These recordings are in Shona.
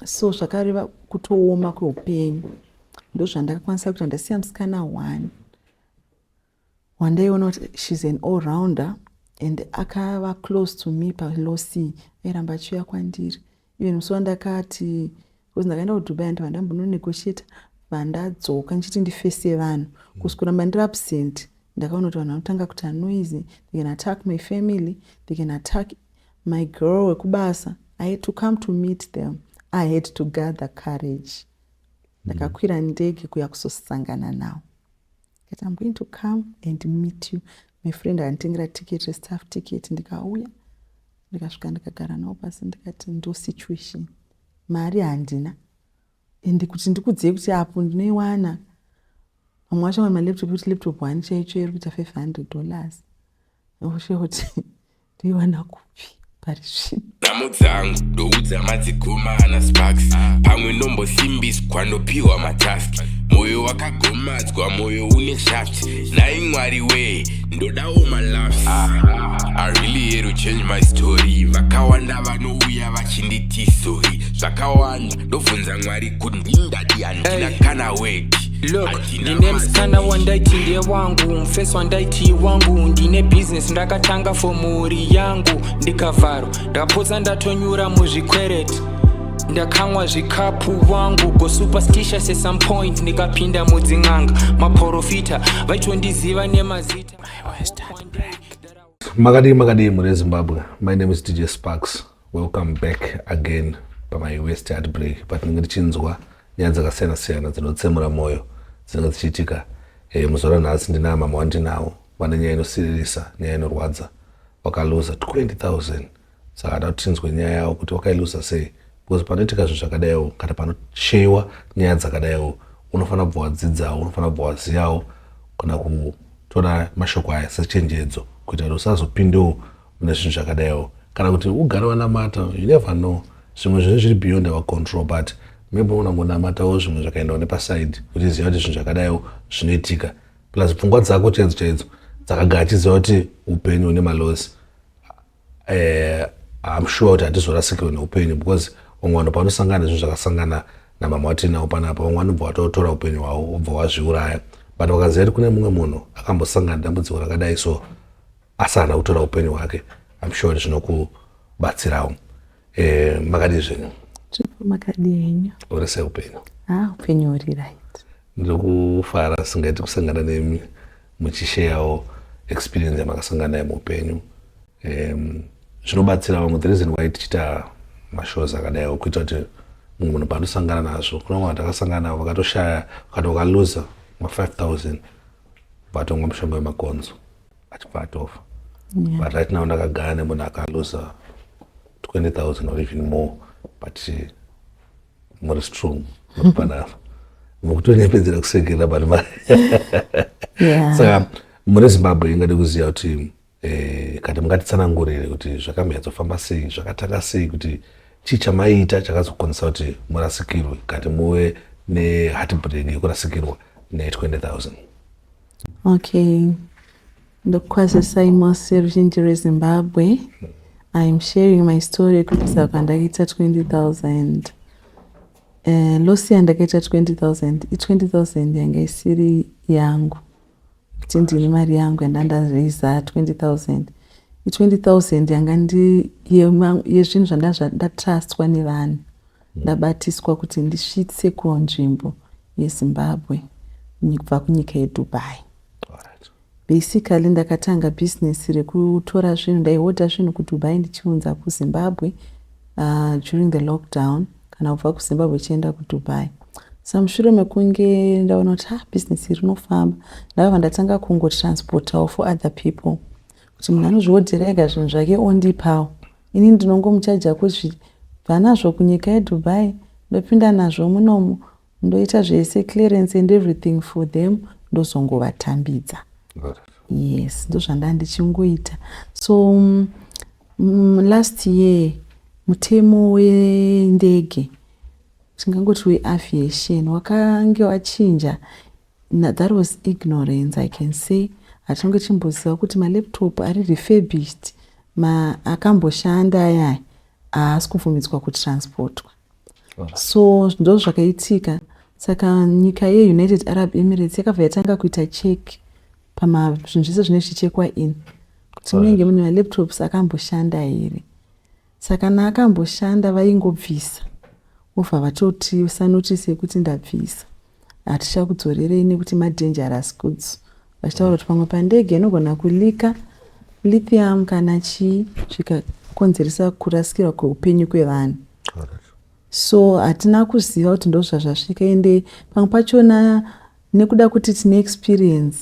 So zvakareva kutooma kweupenyu ndozvandakakwanisa kuti ndasiya musikana one day kuti she's an all rounder and akava close to me palosi airamba achiuya kwandiri even musi wandakati because ndakaenda kuDubai ndibva ndambononegotiata vandadzoka ndichiti ndifese vanhu kuskuramba ndiri absent ndakaona kuti vanhu vanotanga kuita noisy, they can attack my family, they can attack my girl wekubasa. I had to come to meet them. I had to gather courage. Ndakakwira ndege kuya kusosangana nawo. But I'm going to come and meet you. My friend akanditengera ticket, staff ticket, ndikauya. Ndikasvika ndikagara nawo pasi ndikati ndo situation. Mari handina. Ende kuti ndikudziye kuti apo ndinoiwana. Vamwe vacho vane malaptop kuti laptop one chaicho iri kuita $500. Oshe kuti ndoiwana kupi pari zvino. Namudzangu ndoudza madzigomana sparks pamwe nombosimbiswa ndopiwa matask moyo wakagomadzwa moyo une shaft nai mwari we ndodawo malaughs I really had to change my story vakawanda vanouya vachinditi sorry zvakawanda ndobvunza mwari kuti ndindadi handina kana weki. Look, ndine musikana wandaiti ndiye wangu mfesi wandaiti wangu ndine business ndakatanga fomuri yangu ndikavharo ndakapodza ndatonyura muzvikwereti ndakamwa zvikapu wangu go superstitious at some point ndikapinda mudzin'anga maprofita vaitondiziva nemazita. Worst Heartbreak. Makadi muri Zimbabwe. My name is DJ Sparks. Welcome back again by my Worst Heartbreak. But ndichinzwa nyaya dzakasiyana-siyana dzinotsemura moyo dzinenge dzichiitika muzora nhasi ndina mama wandinawo vane nyaya inosiririsa nyaya inorwadza wakaluza 20,000 saka ada kuti tinzwe nyaya yawo kuti wakailuza sei because panoitika zvinhu zvakadaiwo kana panosheyiwa nyaya dzakadaiwo unofanira kubva wadzidzawo unofanira kubva waziyawo kana kutora mashoko aya sechenjedzo kuita kuti usazopindewo mune zvinhu zvakadaiwo kana kuti ugare wanamata. You never know, zvimwe zvinhu zviri beyond our control, but maybe unangonamatawo zvimwe zvakaendawo nepaside kuti ziva kuti zvinhu zvakadaiwo zvinoitika plus pfungwa dzako chaidzo dzakagara chiziva kuti upenyu une malosi. I'm sure kuti hatizorasikirwa neupenyu because vamwe vanhu paunosangana nezvinhu zvakasangana namama watinawo panapa vamwe vanobva vatotora upenyu hwavo vobva vazviuraya, but wakaziva kuti kune mumwe munhu akambosangana nedambudziko rakadai so asi haana kutora upenyu hwake, I'm sure kuti zvinokubatsirawo. Makadi zvenyu? Makadi henyu? Uri sei upenyu? Upenyu uri right. Ndokufara singaiti kusangana nemi muchisheyawo experience yamakasangana nayo muupenyu. Zvinobatsira vamwe, the reason why tichita mashows akadaiwo kuita kuti mumwe munhu panosangana nazvo. Kuna vamwe takasangana navo vakatoshaya vakati wakaluza ma5,000 vatomwa mushonga wemakonzo achibva atofa. But right now ndakagara nemunhu akaluza 20,000 or even more, but muri strong panapa mukutonyepedzera kusekera but saka muri Zimbabwe ingade kuziva kuti kati mungatitsanangurire kuti zvakambonyadzofamba sei, zvakatanga sei, kuti chii chamaita chakazokonesa kuti murasikirwe kati muve neheartbreak yekurasikirwa ne20,000. Okay, ndokukwazisai mose ruzhinji rweZimbabwe. I'm sharing my story kuti saka ndakaita 20,000. Losi yandakaita 20,000, 20,000 yanga isiri yangu kuti ndine mari yangu yandandaraisa 20,000. 20,000 yanga yezvinhu zvandatrastwa nevanhu ndabatiswa kuti ndisvitse kunzvimbo yeZimbabwe kubva kunyika yeDubai. Basically ndakatanga business rekutora zvinhu, ndaihodha zvinhu kuDubai ndichiunza kuZimbabwe during the lockdown kana kubva kuZimbabwe chienda kuDubai. Samushure mekunge ndaona kuti business iri rinofamba, ndabva ndatanga kungotransportawo for other people kuti munhu anozvihodhera ega zvinhu zvake ondipawo, ini ndinongomuchaja kubva nazvo kunyika yeDubai ndopinda nazvo munomu ndoita zvese clearance and everything for them ndozongovatambidza. Yes, ndozvanda ndichingoita. So last year mutemo wendege tingangoti weaviation wakange wachinja. That was ignorance, I can say. Hatinge chimboziva kuti malaptop ari refurbished akamboshanda aya haasi kubvumidzwa kutransportwa. So ndo zvakaitika. Saka nyika yeUnited Arab Emirates yakabva yatanga kuita check pamazvinhu zvese zvine zvichekwa in kuti munenge mune malaptops akamboshanda here. Saka naakamboshanda vaingobvisa vobva vatotisa notisi yekuti ndabvisa, hatichakudzorerei nekuti madangerous goods. Vachitaura kuti pamwe pandege inogona kulika lithium kana chii zvikakonzeresa kurasikirwa kweupenyu kwevanhu. So hatina kuziva kuti ndo zvazvasvika, ende pamwe pachona nekuda kuti tine experience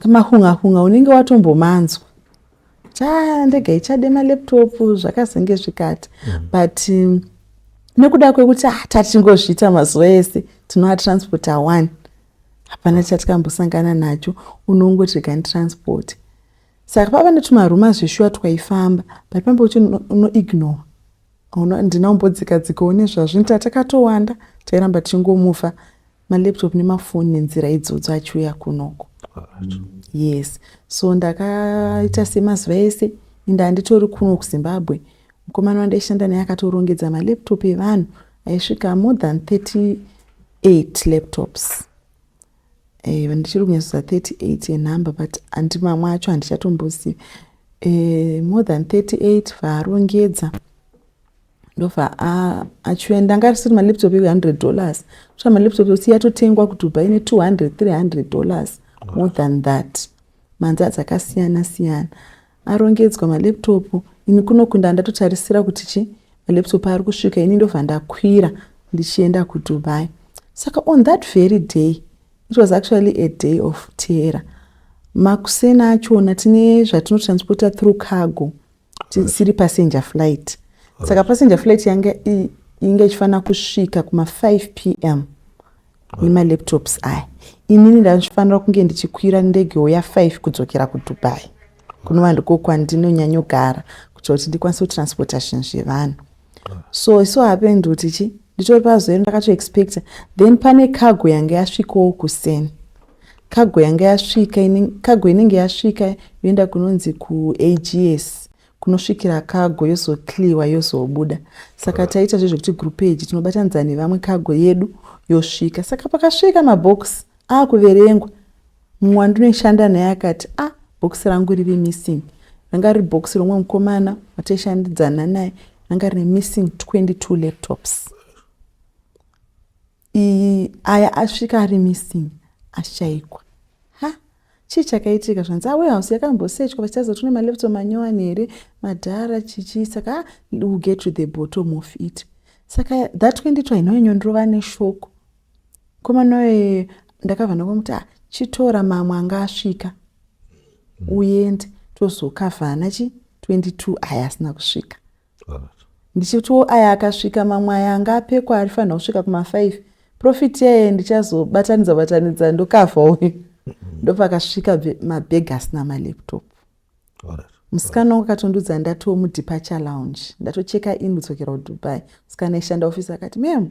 mahunga unenge watombomanzwa ndega ichade malaptop zvakazenge zvikati. But nekuda kwekuti tatingozviita mazuva ese tinoatransporta one, hapana chatikambosangana nacho, unongoti ganitransport. Saka pava netumaruma zveshuwa twaifamba, but pambe kuti unoignore, ndinaumbodzika one zvazvinota takatowanda tairamba tichingomufa malaptop nemafoni nenzira idzodzo achiuya kunoko. Yes, so ndakaita semazuva ese ende handitori kuno kuZimbabwe. Mukomana wandaishanda naye akatorongedza malaptop evanhu aisvika more than 38 laptops. Ndichiri kunyatsoza 38 enhamba, but handi mamwe acho handichatomboziva. More than 38 vaarongedza ndobva achiuya. Ndanga risiri malaptop $100, kuti malaptop ose yatotengwa kuDubai ne$200-300, more than that. Manza dzakasiyana siyana arongedzwa malaptop. Ini kunokunda ndatotarisira kuti malaptop ari kusvika, ini ndobva ndakwira ndichienda kuDubai. Saka on that very day, it was actually a day of terror. Makusena achona tine zvatinotransporta through cargo, tisiri passenger flight. Saka passenger flight inge ichifanira kusvika kuma 5 p.m. nemalaptops aya. Inini ndachifanira kunge ndichikwira ndege ya 5 kudzokera kuDubai, kunova ndiko kwandinonyanyogara kuti ndikwanise kutransporta zvinhu zvevanhu. So it so happened kuti nditori pazuva ndakatoexpecta, then pane cargo yanga yasvikawo kuseni. Cargo yanga yasvika, cargo inenge yasvika yoenda kunonzi kuAGS, kunosvikira cargo yozoclearwa yozobuda. Saka taita zvezvekuti group page tinobatanidza nevamwe cargo yedu yosvika. Saka pakasvika mabox akuverengwa, mumwe wandinoshanda naye akati box rangu riri missing. Ranga riri box romwe mukomana wataishandidzana naye, ranga rine missing 22 laptops. Aya asvika ari missing, ashaikwa. Chii chakaitika? Zvanzi warehouse yakambosechwa vachitaridza tune malaptop manyowani here, madhara chichi. Saka we'll get to the bottom of it. Saka that 22 hainonyanya ndorova neshoko. Mukomana waye ndakabva ndamuti chitora mamwe anga asvika uende tozokavhana 22 aya asina kusvika. Ndichitiwo aya akasvika, mamwe aya anga apekwa arifanira kusvika kuma 5. Profit yaye ndichazobatanidza ndokavha uyu. Ndopakasvika mabhegi asina malaptop. Musikana wangu akatondudza ndatomudeparture lounge, ndatocheka in kudzokera kuDubai. Musikana aishanda ofisi akati, mem,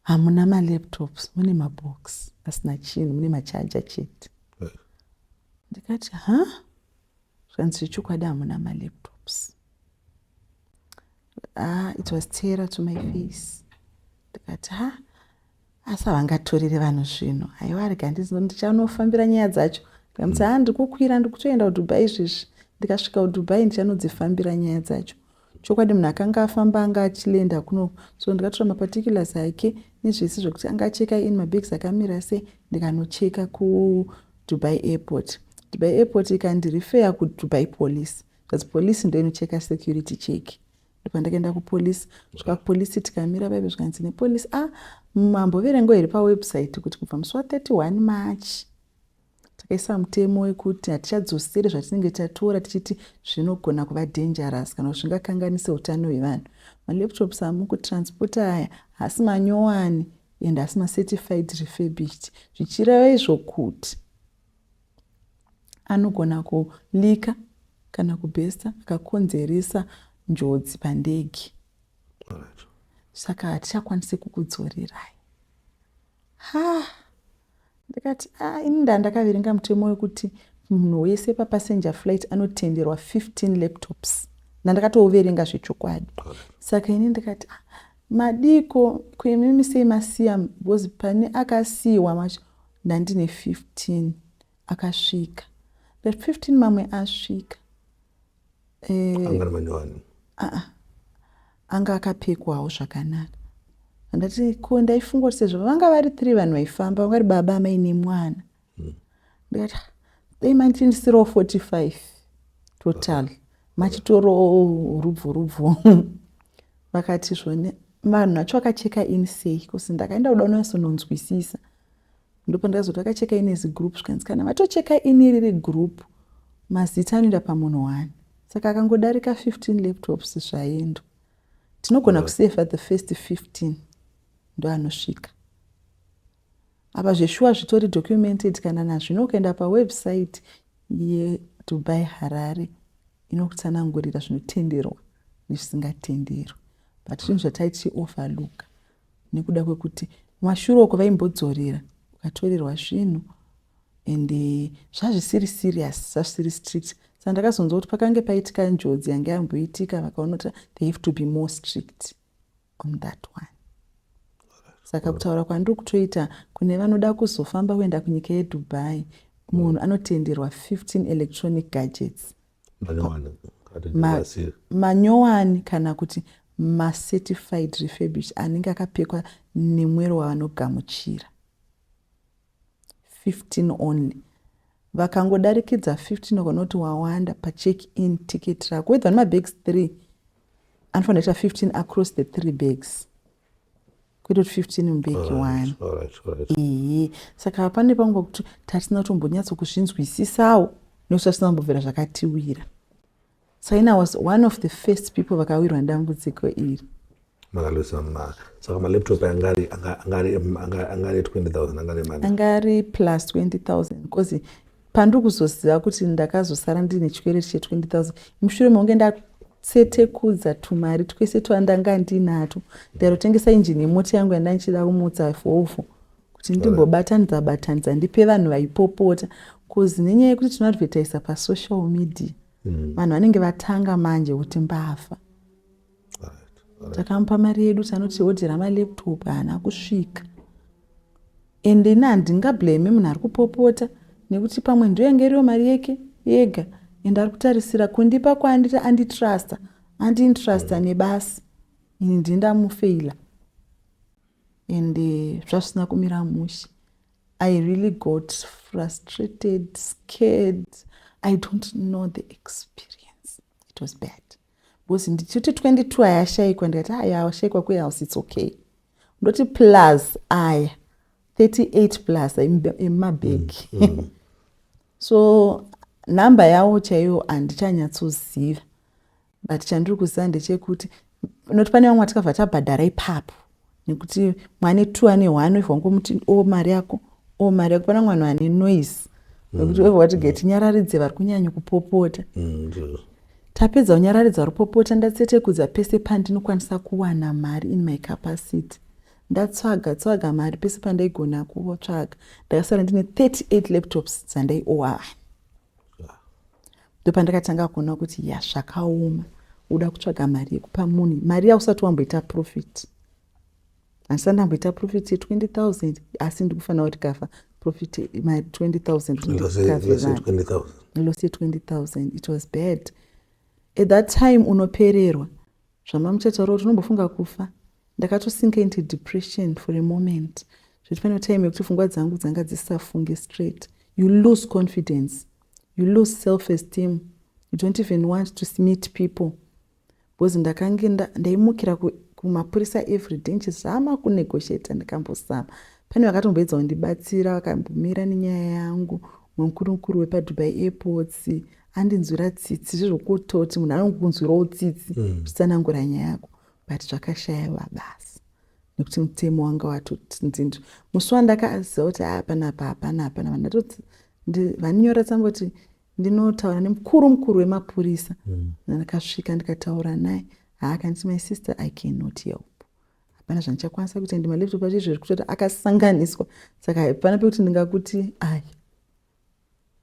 hamuna malaptops, mune mabox asina chinhu, mune machaja chete. Ndikati zvanzi zvechokwadi hamuna malaptops. It was terror to my face. Ndikati asi havangatorere vanhu zvino, haiwa rega ndichanofambira nyaya dzacho. Ndikamuti ndikukwira ndikutoenda kuDubai izvezvi. Ndikasvika kuDubai ndichanodzifambira nyaya dzacho. Chokwadi munhu akanga afamba anga achilenda kuno, so ndikatora maparticulars ake nezvese zvokuti anga acheka in mabags akamira sei, ndikanocheka kuDubai airport. Dubai airport ikandirifeya kuDubai police. Zvazi police ndio inocheka security check. Ndakaenda kupolisi, svika kupolisi tikamira bebe zvikanzi nepolisi mamboverengo here pawebsite kuti kubva musi wa31 March takaisa mutemo wekuti hatichadzoseri zvatinenge tatora tichiti zvinogona kuva dangerous kana zvingakanganisa utano hwevanhu. Malaptops amukutransporta aya hasi manyowani ende hasi macertified refurbished, zvichireva izvo kuti anogona kulika kana kubhesta akakonzeresa njodzi pandege. Saka hatichakwanisi kukudzorerai. Ndikati ini ndakaverenga mutemo wekuti munhu wese papassenger flight anotenderwa 15 laptops ndakatoverenga zvechokwadi. Saka ini ndikati madiko kwemimi sei masiya, because pane akasiyiwa macho ndandine 15 akasvika. 15 mamwe asvika anga akapfekwawo zvakanaka. Ndati ko ndaifunga kuti sezvo vanga vari 3 vanhu vaifamba, vanga vari baba amai nemwana. Ndikati dai mandindisirawo 45 total, machitoro rubvu. Vakati zvone vanhu vacho vakacheka ini sei, kosi ndakaenda kuda unosononzwisisa. Ndipo ndakazoti vakacheka ini as group, zvikanzikana vatocheka ini riri group, mazita anoenda pamunhu 1. Saka akangodarika 15 laptops zvaendo. Tinogona kuseva the first 15 ndo anosvika. Apa zveshuwa zvitori documented kana nazvino ukaenda pawebsite yeDubai Harare inokutsanangurira zvinotenderwa nezvisingatenderwi. But zvinhu zvataiti overlook nekuda kwekuti mashure uko vaimbodzorera ukatorerwa zvinhu ende zvazvisiri serious, zvazvisiri strict. Saka ndakazonzwa kuti pakange paitika njodzi yange yamboitika vakaona kuti they have to be more strict on that one. Saka kutaura kwandiri kutoita kune vanoda kuzofamba kuenda kunyika yeDubai, munhu anotenderwa 15 electronic gadgets. Manyowani kana kuti ma-certified refurbished anenge akapfekwa nemwero wavanogamuchira. 15 only. Vakangodarikidza 15 ukanoti wawanda pacheck-in ticket rako. Whether vane mabags 3, anofanira kuita 15 across the 3 bags. Kwete kuti 15 mubegi 1. Saka pane pangu kuti tatisina kutombonyatso kuzvinzwisisawo nekuti tatisina kumbobvira zvakatiwira. So I was one of the first people vakawirwa ndambudziko iri. Saka malaptop angari 20,000 angari mani? Angari plus 20,000 because pandiri kuzoziva kuti ndakazosara ndine chikwereti che 20,000. Mushure monge ndasetekudza tumari twese twandanga ndinato ndarotengesa injini yemota yangu yandanchida kumutsa Volvo kuti ndimbobatanidza ndipe vanhu vaipopota because nenyaya yekuti tinoadvertisa pasocial media. Vanhu vanenge vatanga manje kuti mbafa. Takamupa mari yedu tanoti hodhera malaptop haana kusvika. Ende ina handingablame munhu ari kupopota nekuti pamwe ndoyange iriyo mari yake yega ende ari kutarisira kundipa kwaanditi andinitrusta nebasa. Ini ndindamufeila. Ende zvasina kumira mushe. I really got frustrated, scared. I don't know the experience. It was bad. Because ndichiti 22 ayashayikwa ndikati ayashayikwa kwehouse it's okay. Ndoti plus aya 38 plus imabhegi. So namba yawo chaiyo handichanyatsosiva. But chandiri kuziva ndechekuti noti pane vamwe vatikabva tabhadhara ipapo nekuti mwane 2 ane 1 if wangomuti mari yako pana mwana ane noise. Nokuti wati nyararidze vari kunyanya kupopota. Tapedza unyararidza vari kupopota ndatsetekudza pese pandinokwanisa kuwana mari in my capacity. Ndatsvaga mari pese pandaigona kutsvaga. Ndakasara ndine 38 laptops dzandaiowa. Ndo pandakatanga kuona kuti zvakaoma. Uda kutsvaga mari yekupa munhu. Mari yausati wamboita profit. Handisati ndamboita profit ye 20,000 asi ndikufanira kuti kafa profit my 20,000. Loss ye 20,000. It was bad. At that time unopererwa. Zvamamuchataura kuti unombofunga kufa. Ndakatosinka into depression for a moment. Zviti pane time yekuti pfungwa dzangu dzanga dzisafunge straight. You lose confidence. You lose self-esteem. You don't even want to meet people. Because ndakange ndaimukira kumapurisa everyday nchizama kunegotiate ndikambosama. Pane vakatomboedza kundibatsira vakambomira nenyaya yangu. Mukuru wepaDubai airports andinzwira tsitsi zvokutoti munhu anongunzwirawo tsitsi zvisanangura nyaya yako. But zvakashayiwa basi. Nekuti mutemo wanga watoti ndindu. Musi wandakaziva kuti hapana. Ndatoti vaninyora tsamboti ndinotaura nemukuru wemapurisa. Ndakasvika ndikataura naye. Akanditi my sister I cannot help. Hapana zvandichakwanisa kuti ndi malaptop acho zviri kutoti akasanganiswa. Saka hapana pekuti ndingakuti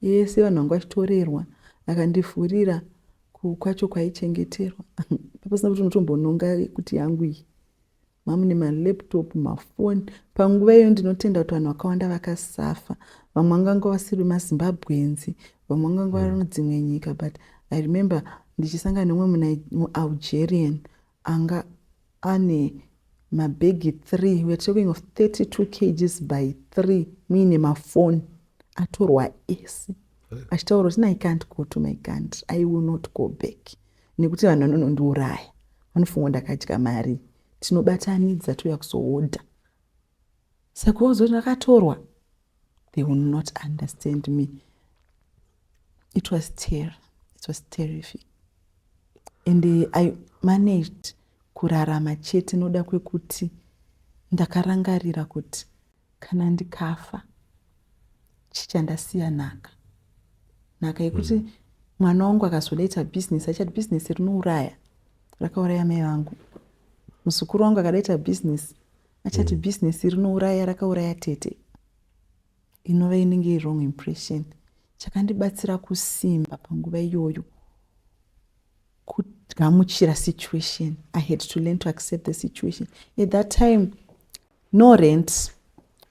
yese vanhu vangu vachitorerwa. Akandivhurira kwacho kwaichengeterwa pasina kuti unotombononga kuti yangu iyi mamune malaptop, mafoni. Panguva iyo ndinotenda kuti vanhu vakawanda vakasafa. Vamwe vanganga vasiri maZimbabwenzi, vamwe vanganga vari dzimwe nyika. But I remember ndichisangana nemumwe muAlgerian anga ane mabhegi 3. We're talking of 32 kgs by 3 muine mafoni atorwa ese. Achitaura kuti I can't go to my country, I will not go back. Nekuti vanhu vanonondiuraya, vanofunga ndakadya mari, tinobatanidza touya kuzohodha. Saka wozoti ndakatorwa, they will not understand me. It was terrific. And I managed kurarama chete noda kwekuti ndakarangarira kuti kana ndikafa chichandasiya nhaka yekuti mwana wangu akazodaita business, achati business rinouraya, rakauraya mai vangu. Muzukuru wangu akadaita business, achati business rinouraya, rakauraya tete. Inova inenge wrong impression. Chakandibatsira kusimba panguva iyoyo kugamuchira situation. I had to learn to accept the situation. At that time, no rent,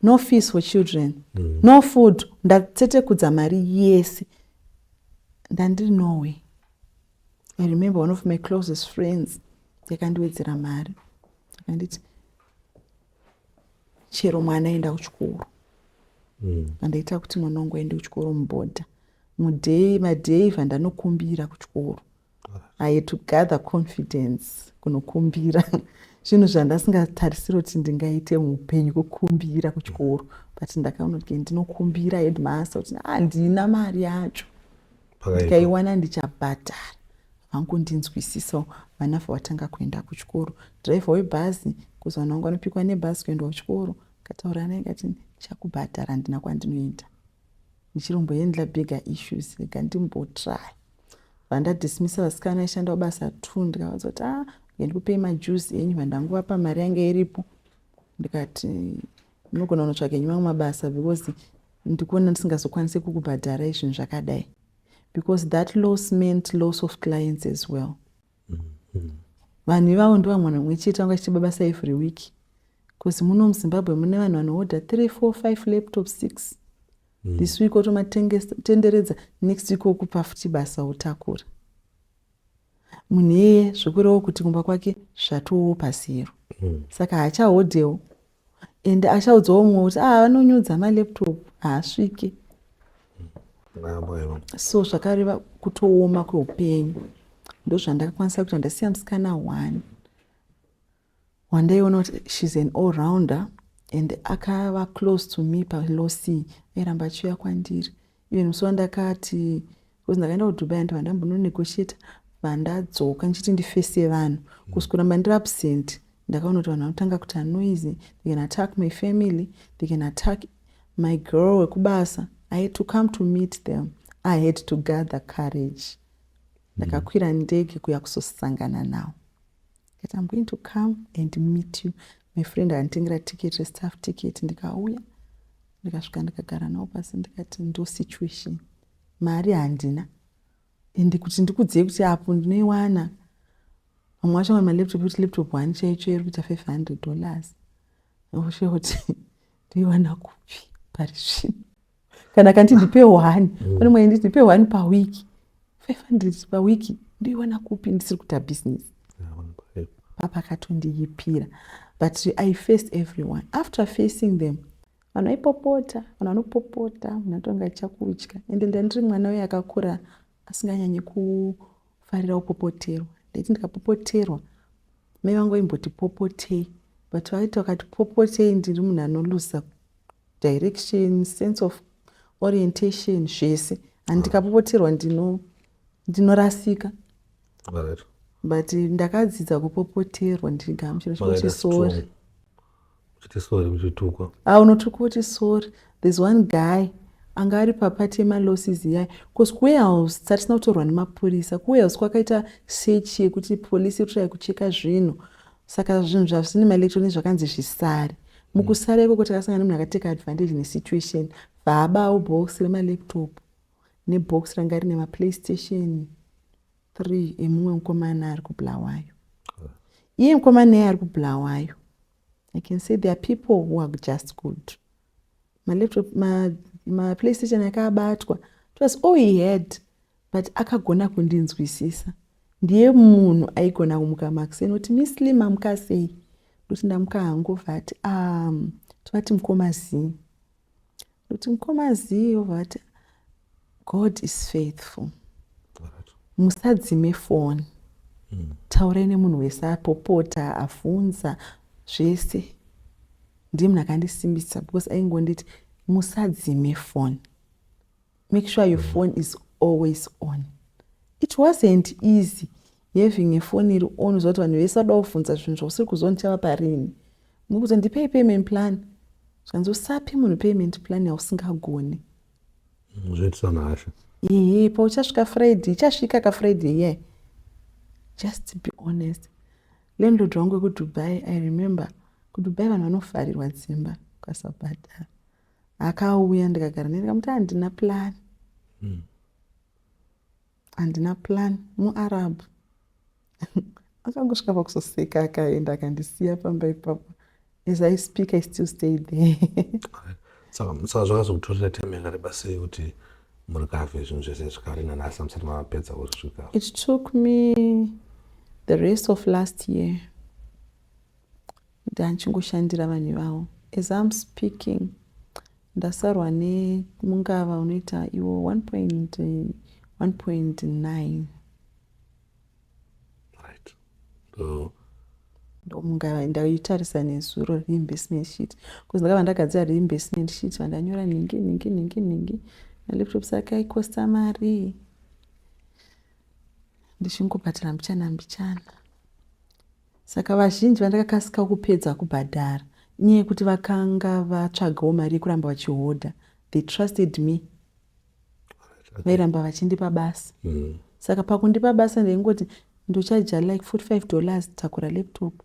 no fees for children, no food. Ndatete kudza mari yese. Ndandiri Norway. I remember one of my closest friends yakandiwedzera mari. Akanditi chero mwana aenda kuchikoro. Andaita kuti mwana wangu aende kuchikoro mubhodha. Madei vandanokumbira kuchikoro. I had to gather confidence kunokumbira. Zvinhu zvandasingatarisiri kuti ndingaite muupenyu kukumbira kuchikoro. But ndakaona kuti ndinokumbira headmaster kuti handina mari yacho. Ndikaiwana ndichabhadhara. Vangondinzwisisa vanafa watanga kuenda kuchikoro. Driver webhazi kuzi vanhu vangu vanopikwa nebhazi kuenda kuchikoro. Kataura naye kati chakubhadhara handina kwandinoenda. Ndichiromboendla bigger issues. Ndikambotsvaya. Vandadismisa vasikana vaishanda basa 2. Ndikavaudza kuti ndikupei majuzi enyu vandanguvapa mari yange iripo. Ndikati munogona kunotsvaka enyu mamwe mabasa because ndikuona ndisingazokwanisi kukubhadhara izvinhu zvakadai. Because that loss meant loss of clients as well. Vanhu ivavo ndo vamwe mwe chete vanga chichiba basa every week. Because muno muZimbabwe mune vanhu vanoorder 3, 4, 5 laptops, 6. This week otomatenderedza, next week okupa futi basa utakura. Munhu iyeye zvekurewo kuti kumba kwake zvatowo pasero. Saka hachahodhewo. And achaudzawo mumwe kuti vanonyudza malaptop haasvike. So zvakareva kutooma kweupenyu. Ndozvandakakwanisa kuti ndasiya musikana 1. Wandaiona kuti she's an all-rounder and akava close to me palosi. Airamba achiuya kwandiri. Even musi wandakati because ndakaenda kuDubai ndambononegoshieta vandadzoka ndichiti ndifese vanhu. Kuskuramba ndiri absent, ndakaona kuti vanhu vanotanga kuita noisy. They can attack my family, they can attack my girl wekubasa. I had to come to meet them. I had to gather courage. Ndakakwira ndege kuya kusosangana navo. But I'm going to come and meet you. My friend akanditengera ticket, staff ticket. Ndikauya. Ndikasvika ndikagara navo pasi ndikati ndo situation. Mari handina. Ende kuti ndikudziye kuti apo ndinoiwana. Vamwe vacho vane malaptop kuti laptop 1 chaicho iri kuita $500. Oshe kuti ndoiwana kupi pari zvino. Kana kanti ndipe 1, pane mwe nditi ndipe 1 per week. 500 per week ndoiwana kupi ndisiri kuita business. Papa katondiyipira. But I faced everyone. After facing them, vanhu vaipopota, vanhu vanopopota, vanhu vatonga chakudya. Ende ndandiri mwana uye akakura asinganyanyi kufarira kupopoterwa. Ndaiti ndikapopoterwa, mai vangu vaimboti popotei. But vaiti vakati popotei ndiri munhu anoluza direction, sense of orientation, zvese. And ndikapopoterwa ndinorasika. But ndakadzidza kupopoterwa ndigamuchira chikuti sorry. Unotuka kuti sorry. There's one guy anga ari papati yemalosses iyaya. Because kuwarehouse tatisina kutorwa nemapurisa. Kuwarehouse kwakaita search yekuti polisi irikutsvaka kucheka zvinhu. Saka zvinhu zvisina maelectronics zvakanzi zvisare. Mukusara ikoko takasangana nemunhu akateka advantage nesituation. Vaabawo box remalaptop nebox ranga rine maPlaystation 3 emumwe mukomana ari kubulawayo. Iye mukomana iye ari kubulawayo, I can say there are people who are just good. My laptop, my PlayStation akabatwa. It was all he had, but akagona kundinzwisisa. Ndiye munhu aigona kumuka makuseni kuti Miss Lima mukasei. Kuti ndamuka hangu vati tovati mukomazii. Kuti mukomazii vati God is faithful. Musadzime phone. Taurai nemunhu wese apopota afunza zvese. Ndiye munhu akandisimbisa because aingonditi musadzime phone. Make sure your phone is always on. It wasn't easy having a phone iri on zoti vanhu vese vada kufunza zvinhu zvausiri kuzondichava parini. Mukuti ndipei payment plan. Zvanzosapi munhu payment plan yausingagoni. Zvoitisa nhasha. Pauchasvika Friday, ichasvika kaFriday yeah. Just to be honest. Landlord wangu kuDubai, I remember kuDubai vanhu vanofarirwa dzimba kwasabhadhara. Akauya ndikagara naye ndikamuti handina plan. Handina plan muArab. Akangosvika pakuzoseka akaenda akandisiya pamba ipapo. As I speak, I still stay there. Saka zvakazokutorera time yakareba sei kuti muri kafe zvinhu zvese zvikari nanhasi musati mapedza kusvika? It took me the rest of last year. Ndanchingoshandira vanhu ivavo. As I'm speaking, ndasarwa nemungava unoita iwo 1.9. Right. Ndomungava ndaitarisa nezuro reinvestment sheet. Because ndakava ndagadzira reinvestment sheet vandanyora ningi. Laptop saka ikosta mari. Ndichingobhadhara mbichana. Saka vazhinji vandakakasika kupedza kubhadhara. Nyaya yekuti vakanga vatsvagawo mari yekuramba vachihodha. They trusted me. Vairamba vachindipa basa. Saka pakundipa basa ndaingoti ndochaja like $45 takura laptop.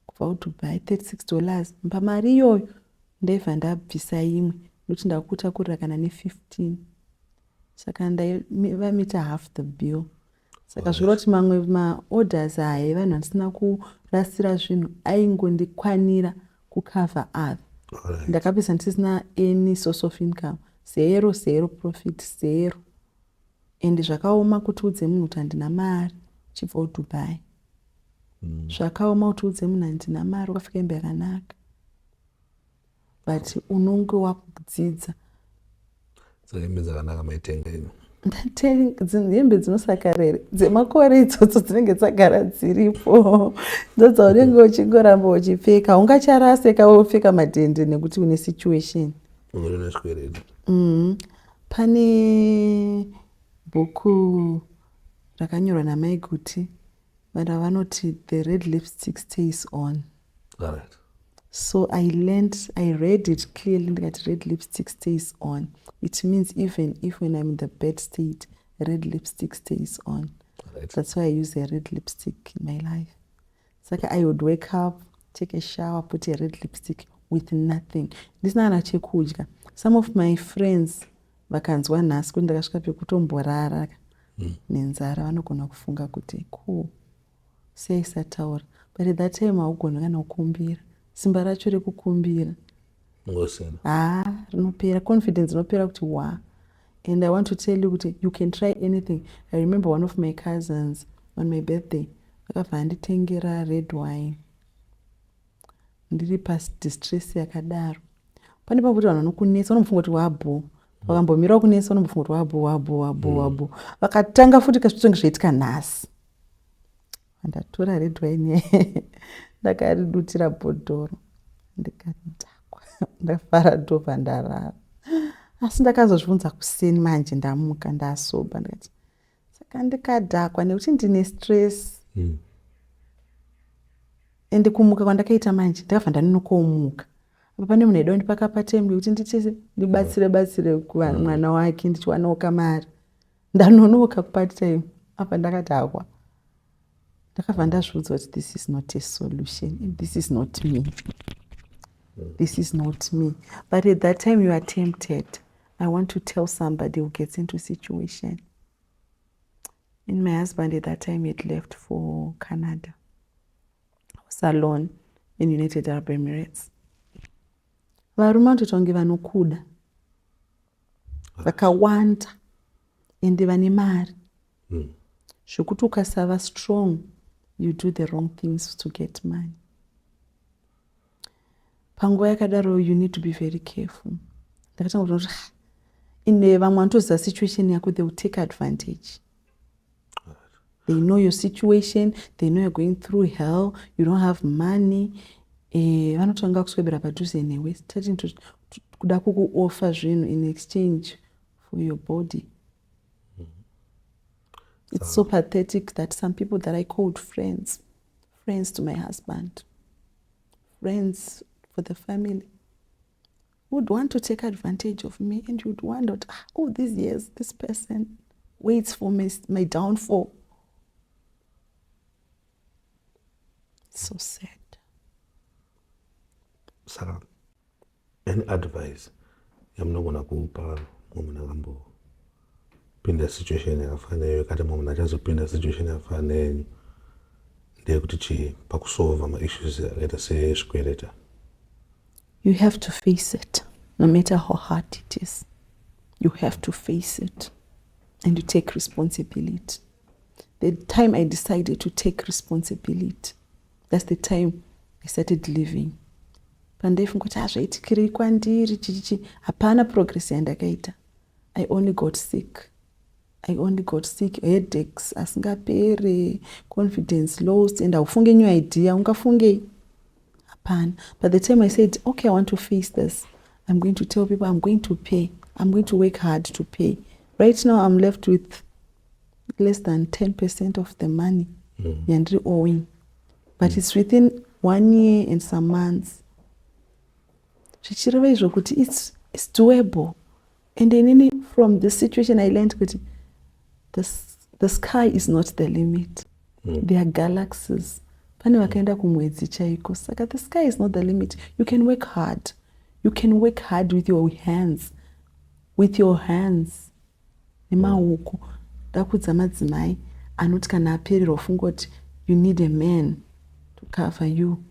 Kubva kuDubai $36. Pamari iyoyo ndaibva ndabvisa imwe. Ndokuti ndakutakurira kana ne15. Saka ndaivamita half the bill. Saka zviroti mamwe maorders aya vanhu vandisina kurasira zvinhu aingondikwanira kukava other. Ndakapesa ndisina any source of income. Zero profit, zero. And zvakaoma kuti udze munhu kuti handina mari chibva kuDubai. Zvakaoma kuti udze munhu handina mari ukafika imba yakanaka. But unonge wakudzidza. Saka hembe dzakanaka maitenga ino. Hembe dzinosakarere dzemakore idzodzo dzinenge dzagara dziripo. Ndodzaunenge uchingoramba uchipfeka. Ungacharaseka wopfeka madhende nekuti une situation. Pane bhuku rakanyorwa namai Guti. Vana vanoti the red lipstick stays on. Right. So I read it clearly that red lipstick stays on. It means even if when I'm in the bad state, red lipstick stays on. Right. That's why I use a red lipstick in my life. It's like I would wake up, take a shower, put a red lipstick with nothing. This is not chekudya. Some of my friends vakanzwa nhasi kuti ndakasvika pekutomborara nenzara vanogona kufunga kuti cool. Seisataura. But at that time haugona kana kukumbira. Simba racho rekukumbira rinopera, confidence inopera kuti wa. And I want to tell you kuti you can try anything. I remember one of my cousins on my birthday vakabva vanditengera red wine ndiri padistress yakadaro. Pane pakuti vanhu vanokunetsa vanofunga kuti wabho. Vakambomirawo kunetsa vanombofunga kuti wabho. Vakatanga futi kazvitonge zvaitika nhasi. Ndatora red wine ndakaridutira bhodhoro ndikadhakwa. Ndafara dhova ndarara. Asi ndakazozvibvunza kuseni manje ndamuka ndasoba ndikati saka ndikadhakwa nekuti ndine stress. Ende kumuka kwandakaita manje ndakabva ndanonokomuka. Apa pane munhu aida kundipaka patembi kuti nditese ndibatsire mwana wake ndichiwanawo kamari. Ndanonoka kupati time apa ndakadhakwa. Ndakabva ndazviudza kuti this is not a solution. This is not me. This is not me. But at that time you are tempted. I want to tell somebody who gets into a situation. And my husband at that time had left for Canada. I was alone in United Arab Emirates. Varume vanototonge vanokuda vakawanda ende vane mari zvokuti ukasava strong you do the wrong things to get money. Panguva yakadaro you need to be very careful. Ndakatanga kuti ine vamwe vanotoziva situation yako, they will take advantage. They know your situation, they know you're going through hell, you don't have money. Vanotanga kuswebera padhuze newe kuda kukuoffer zvinhu in exchange for your body. It's so pathetic that some people that I called friends to my husband, friends for the family, would want to take advantage of me, and you would wonder, oh, these years, this person waits for my downfall. It's so sad. Saka, any advice yamunogona kupa munhu akambopinda situation yakafanira kati munhu achazopinda situation yakafanira ndeyekuti chii pakusolva maissues akaita sezvikwereta? You have to face it, no matter how hard it is. You have to face it, and you take responsibility. The time I decided to take responsibility, that's the time I started living. Pandaifunga kuti zvaitikirei kwandiri chichichi, hapana progress yandakaita. I only got sick, headaches asingaperi, confidence lost, and haufunge new idea, ungafungei? Hapana. But the time I said, okay, I want to face this, I'm going to tell people I'm going to pay, I'm going to work hard to pay. Right now I'm left with less than 10% of the money yandiri owing. But it's within 1 year and some months. Zvichireva izvo kuti it's doable. And then from the situation I learned kuti the sky is not the limit. There are galaxies. Pane vakaenda kumwedzi chaiko. Saka the sky is not the limit. You can work hard. You can work hard with your hands. With your hands. Nemaoko. Ndakudza madzimai anoti kana aperera ufungoti you need a man to cover you.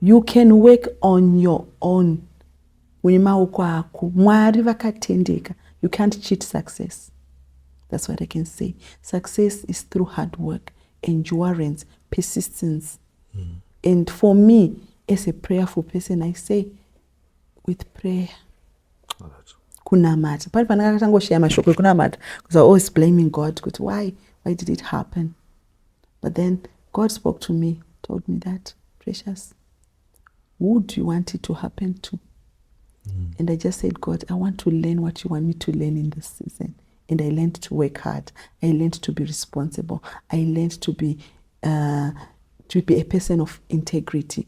You can work on your own. Unemaoko ako. Mwari vakatendeka. You can't cheat success. That's what I can say. Success is through hard work, endurance, persistence. And for me, as a prayerful person, I say, with prayer, kunamata. Pani panakatangoshiya mashoko kunamata, because I always blaming God. Why did it happen? But then God spoke to me, told me that, precious, who do you want it to happen to? And I just said, God, I want to learn what you want me to learn in this season. And I learned to work hard. I learned to be responsible. I learned to be a person of integrity,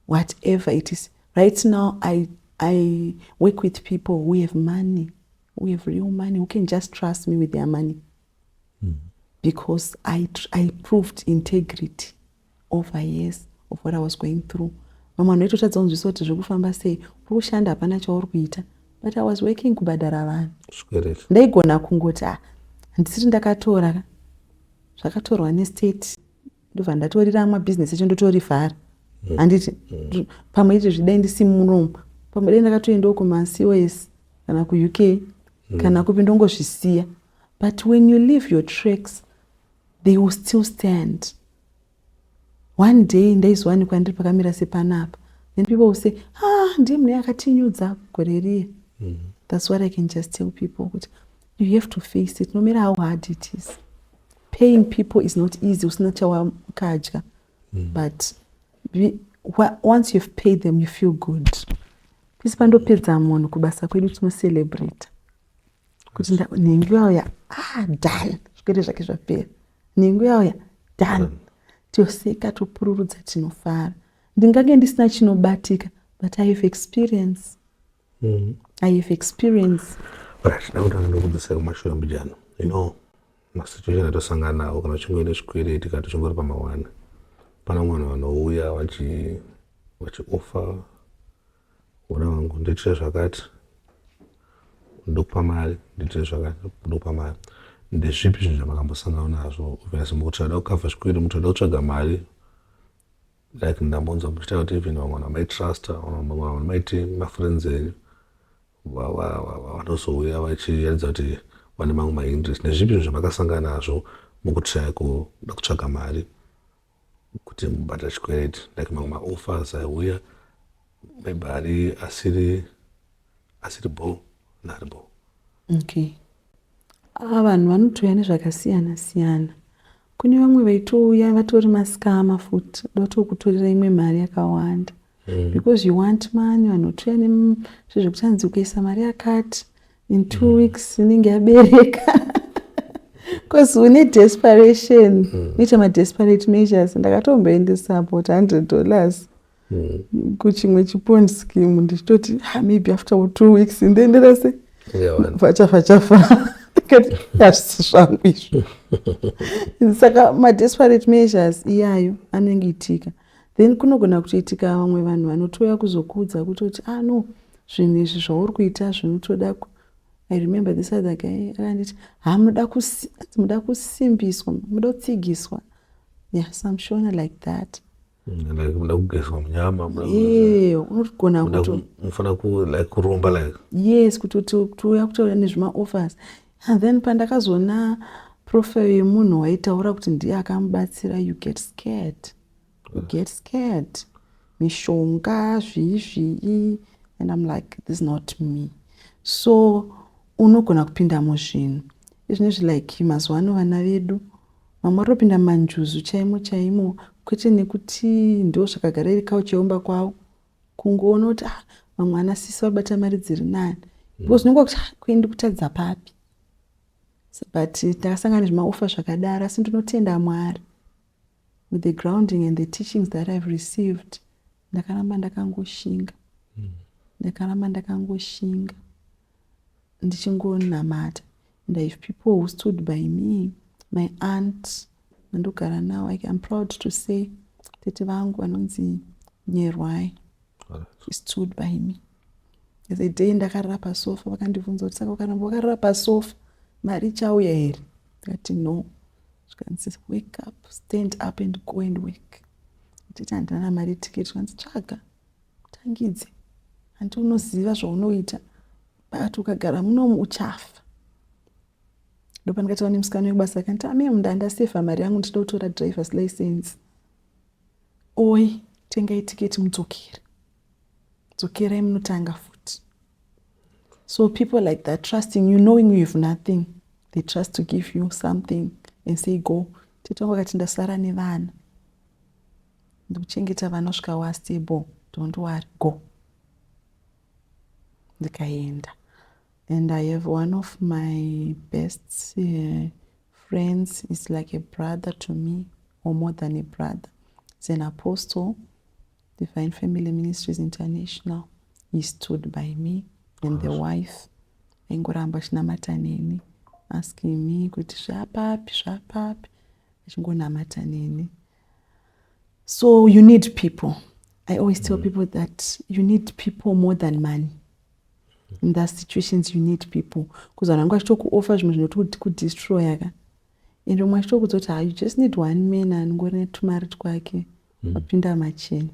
whatever it is. Right now, I work with people who have money, who have real money, who can just trust me with their money. Because I proved integrity over years of what I was going through. Mama noitotadza kunzwisa kuti zvekufamba sei uri kushanda hapana chauri kuita, but I was working kubhadhara vanhu. Ndaigona kungoti handisiri ndakatora zvakatorwa nestate ndobva ndatorira mabusiness echo ndotorivhara. Handiti pamwe iti zvidai ndisi munomu, pamwe dai ndakatoendawo kuma-COS kana ku-UK kana kupi ndongozvisiya. But when you leave your tracks, they will still stand. One day ndaizowanikwa ndiri pakamira sepanapa. Then people will say, ndiye mune akatinyudza gore riye. That's what I can just tell people. You have to face it, no matter how hard it is. Paying people is not easy. Usina chawakadya. But once you've paid them, you feel good. Pisi pandopedza munhu kubasa kwedu tinocelebrate. Kuti nhengo yauya, done. Zvikere zvake zvapera. Nhengo yauya, done. Tioseka topururudza tinofara. Ndingange ndisina chinobatika, but I have experience. I have experience. Right, now I'm going to say kumashure mbijano. You know, masituation atosangana nawo kana chingoende zvikwereti kana chingori pamawana. Pana mwana vanouya vachioffer ona wangu ndiitire zvakati, ndokupa mari, ndiitire zvakati, ndokupa mari. ndezvipi zvinhu zvamakambosangana nazvo obviously mukutsvada kukavha zvikwiri mutoda kutsvaga mari like ndambonzwa muchita kuti even vamwe vanhu vaitrusta vamwe vanhu maiti mafriends enyu vanozouya vachiratidza kuti vane mamwe mainterest. Nezvipi zvinhu zvamakasangana nazvo mukutraya kuda kutsvaga mari kuti mubhadhara chikwereti like mamwe maoffers aiuya maybe ari asiri bo nari bo? Okay, vanhu vanotouya nezvakasiyana siyana. Kune vamwe vaitouya vatori maskama futi dotokutorera imwe mari yakawanda because you want money. Vanotouya nezvekuti hanzi ukaisa mari yakati in 2 weeks inenge yabereka because une desperation unoita ma-desperate measures. Ndakatomboendesapo $100 kuchimwe chipound scheme ndichitoti maybe after 2 weeks ndendera se vachafa hazvisi zvangu izvo. Saka ma-desperate measures iyayo anenge itika. Then kunogona kutoitika vamwe vanhu vanotouya kuzokudza kutoti no zvinhu izvi zvauri kuita zvinotoda I remember this other guy akanditi muda kusimbiswa, muda kutsigiswa. Yes, I'm sure like that. Muda kugezwa munyama, unogona mufana kurumba like. Yes, kutouya kutaura nezvima-offers. And then pandakazona profile yemunhu waitaura kuti ndiye akamubatsira, you get scared. Mishonga zvii and I'm like, this is not me. So unogona kupinda muzvinhu izvinezvi like mazuva ano vana vedu vamwe varopinda manjuzu chaimo kwete nekuti ndo zvakagara iri kaucheumba kwavo, kungoona kuti vamwe anasisi vabata mari dziri nani because unonga kuti kuendi kutadza papi. But ndakasangana nezvimaofa zvakadaro, asi ndinotenda Mwari with the grounding and the teachings that I've received. Ndakaramba ndakangoshinga ndichingonamata. And I have people who stood by me. My aunt mandogara now, I'm proud to say tete vangu vanonzi Nyerwai, he stood by me. The day ndakarara pasofa vakandibvunza kuti saka ukaramba wakarara pasofa mari chauya here? Ndakati no. Zvikanzi wake up, stand up and go and work. Nditi handina mari tiketi. Zvikanzi tsvaga tangidze, handi unoziva zvaunoita but ukagara munomu uchafa. Ndopa ndikataura nemusikana wekubasa akanditi munhu andasefa mari yangu ndinoda kutora driver's license. Oi, tengai tiketi mudzokerai munotanga futi. So people like that, trusting you, knowing you have nothing, they trust to give you something and say go. Titonga kati ndasara nevana, ndikuchengeta vana kusvika wastable, don't worry, go. Ndikaenda. And I have one of my best friends, is like a brother to me, or more than a brother. He's an apostle, Divine Family Ministries International. He stood by me and the wife. Engoramba shinamata neni, asking me kuti zvapapi, achingonamata neni. So you need people. I always tell people that you need people more than money. In those situations you need people. Because vanhu vangu vachitokuoffer zvimwe zvinoti kudestroya ka. And umwe achitokuzoti you just need one man anongori netumari twake wapinda macheni.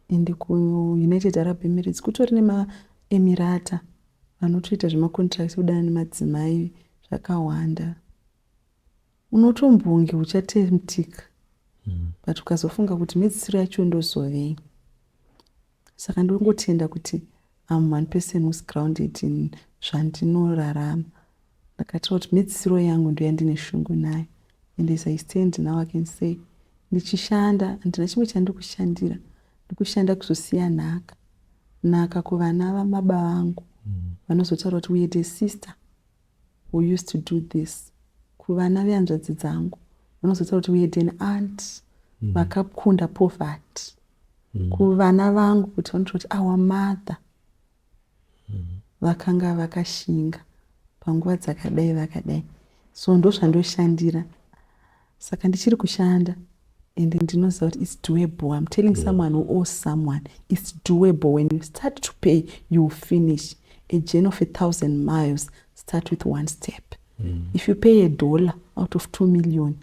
And ku-United Arab Emirates kutori nema-emirata vanotoita zvemacontracts kudana nemadzimai zvakawanda. Unotombonge uchatemtika. But ukazofunga kuti medzisiro yacho ndozovei. Saka ndongotenda kuti I'm one person who's grounded in zvandinorarama. Ndakataura kuti medzisiro yangu ndo yandine shungu nayo. And as I stand now I can say ndichishanda handina chimwe chandikushandira. Ndikushanda kuzosiya nhaka kuvana vamaba vangu vanozotaura kuti we had a sister who used to do this. Kuvana vehanzvadzi dzangu vanozotaura kuti we had an aunt vakakunda poverty. Kuvana vangu kuti vanoti our mother vakanga vakashinga panguva dzakadai. So ndo zvandoshandira. Saka ndichiri kushanda. And ndinoziva kuti it's doable. I'm telling someone who owes someone, it's doable. When you start to pay, you will finish. A journey of 1,000 miles start with one step. If you pay $1 out of 2 million,